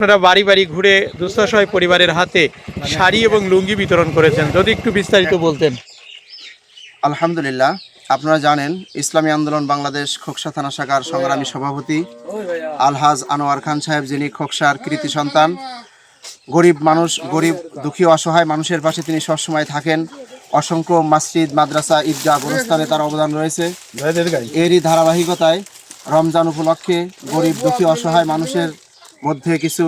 আপনারা বাড়ি বাড়ি ঘুরে দুস্থসহায় পরিবারের হাতে শাড়ি এবং লুঙ্গি বিতরণ করেছেন, যদি একটু বিস্তারিত বলতেন। আলহামদুলিল্লাহ, আপনারা জানেন ইসলামী আন্দোলন বাংলাদেশ খোকসা থানা শাখার সংগ্রামী সভাপতি আলহাজ আনোয়ার খান সাহেব, যিনি খোকসার কৃতি সন্তান, গরিব মানুষ, গরিব দুঃখী অসহায় মানুষের পাশে তিনি সবসময় থাকেন। অসংখ্য মসজিদ, মাদ্রাসা, ঈদগাহ, গোরস্থানে তার অবদান রয়েছে। এরই ধারাবাহিকতায় রমজান উপলক্ষে গরিব দুঃখী অসহায় মানুষের মধ্যে কিছু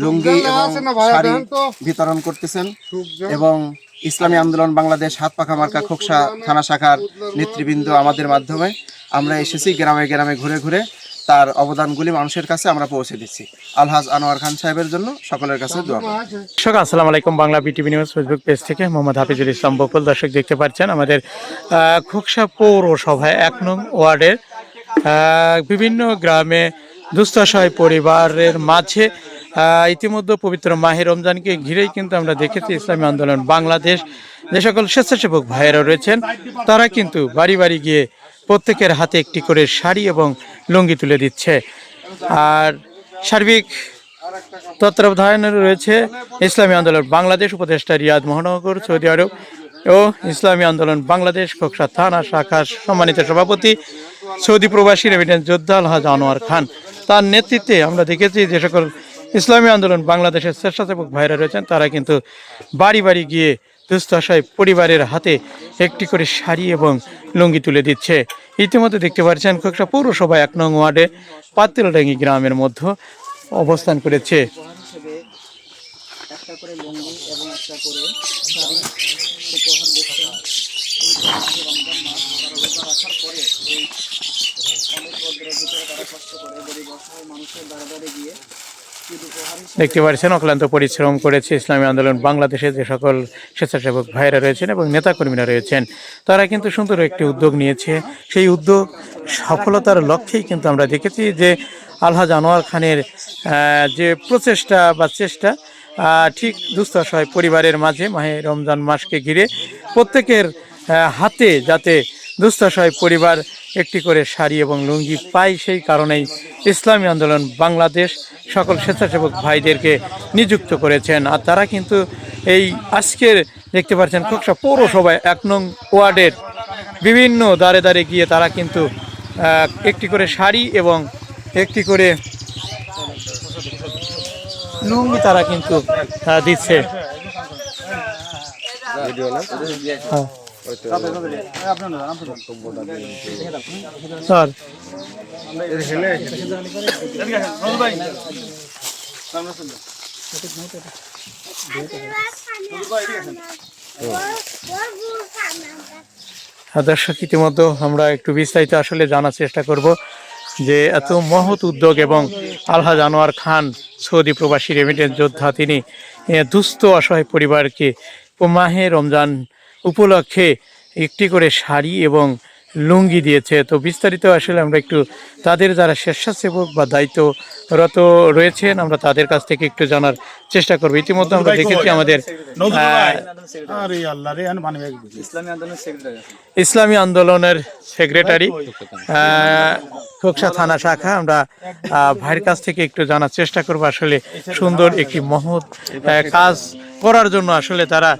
লুঙ্গি এবং শাড়ি বিতরণ করতেছেন এবং ইসলামী আন্দোলন বাংলাদেশ হাত পাখা মার্কা খোকসা থানা শাখার নেতৃবৃন্দ আমাদের মাধ্যমে আমরা এসেছি গ্রামে গ্রামে ঘুরে ঘুরে তার অবদানগুলি মানুষের কাছে আমরা পৌঁছে দিচ্ছি। আলহাজ আনোয়ার খান সাহেবের জন্য সকলের কাছে দোয়া করি। দর্শক আসসালামু আলাইকুম, Bangla BTV news Facebook page থেকে মোহাম্মদ হাফিজুল ইসলাম বকুল। দর্শক দেখতে পাচ্ছেন আমাদের খোকসা পৌরসভায় 1 নং ওয়ার্ডের বিভিন্ন গ্রামে দুস্থসহায় পরিবারের মাঝে ইতিমধ্যে পবিত্র মাহে রমজানকে ঘিরেই কিন্তু আমরা দেখেছি ইসলামী আন্দোলন বাংলাদেশ যে সকল স্বেচ্ছাসেবক ভাইয়েরা রয়েছেন তারা কিন্তু বাড়ি বাড়ি গিয়ে প্রত্যেকের হাতে একটি করে শাড়ি এবং লুঙ্গি তুলে দিচ্ছে। আর সার্বিক তত্ত্বাবধানে রয়েছে ইসলামী আন্দোলন বাংলাদেশ উপদেষ্টা রিয়াদ মহানগর, সৌদি আরব ও ইসলামী আন্দোলন বাংলাদেশ খোকসা থানা শাখার সম্মানিত সভাপতি সৌদি প্রবাসী রেমিটেন্স যোদ্ধা আলহাজ আনোয়ার খান। তার নেতৃত্বে আমরা দেখেছি যে সকল ইসলামী আন্দোলন বাংলাদেশের স্বেচ্ছাসেবক ভাইরা রয়েছেন তারা কিন্তু বাড়ি বাড়ি গিয়ে দুস্থসহায় পরিবারের হাতে একটি করে শাড়ি এবং লুঙ্গি তুলে দিচ্ছে। ইতিমধ্যে দেখতে পাচ্ছেন খোকসা পৌরসভা 1 নং ওয়ার্ডে পাতিলডাঙ্গি গ্রামের মধ্যে অবস্থান করেছে। একটা করে লুঙ্গি এবং একটা করে শাড়ি উপহার দিচ্ছেন। রমজান মাস তারা রোজা রাখার পরে এই অনেক রোদ্রের ভিতরে তারা কষ্ট করে গরিব অসহায় মানুষের দ্বারা দ্বারে গিয়ে দেখতে পাচ্ছেন অক্লান্ত পরিশ্রম করেছে ইসলামী আন্দোলন বাংলাদেশে যে সকল স্বেচ্ছাসেবক ভাইরা রয়েছেন এবং নেতাকর্মীরা রয়েছেন তারা কিন্তু সুন্দর একটি উদ্যোগ নিয়েছে। সেই উদ্যোগ সফলতার লক্ষ্যেই কিন্তু আমরা দেখেছি যে আলহাজ আনোয়ার খানের যে প্রচেষ্টা বা চেষ্টা ঠিক দুস্থসহায় পরিবারের মাঝে মাহে রমজান মাসকে ঘিরে প্রত্যেকের হাতে যাতে দুস্থসহায় পরিবার একটি করে শাড়ি এবং লুঙ্গি পায়, সেই কারণেই ইসলামী আন্দোলন বাংলাদেশ সকল স্বেচ্ছাসেবক ভাইদেরকে নিযুক্ত করেছেন। আর তারা কিন্তু এই আজকের দেখতে পাচ্ছেন খোকসা পৌরসভায় 1 নং ওয়ার্ডের বিভিন্ন দ্বারে দ্বারে গিয়ে তারা কিন্তু একটি করে শাড়ি এবং একটি করে লুঙ্গি তারা কিন্তু দিচ্ছে। স্যার দর্শক ইতিমধ্যে আমরা একটু বিস্তারিত আসলে জানার চেষ্টা করব যে এত মহৎ উদ্যোগ এবং আলহাজ আনোয়ার খান সৌদি প্রবাসী রেমিটেন্স যোদ্ধা, তিনি দুস্থ অসহায় পরিবারকে মাহে রমজান উপলক্ষে একটি করে শাড়ি এবং লুঙ্গি দিয়েছে। তো বিস্তারিত আসলে আমরা একটু তাদের যারা স্বেচ্ছাসেবক বা দায়িত্বরত রয়েছেন আমরা তাদের কাছ থেকে একটু জানার চেষ্টা করবো। ইতিমধ্যে আমরা দেখেছি আমাদের ইসলামী আন্দোলনের সেক্রেটারি খোকসা থানা শাখা, আমরা ভাইয়ের কাছ থেকে একটু জানার চেষ্টা করবো আসলে সুন্দর একটি মহৎ কাজ করার জন্য আসলে তারা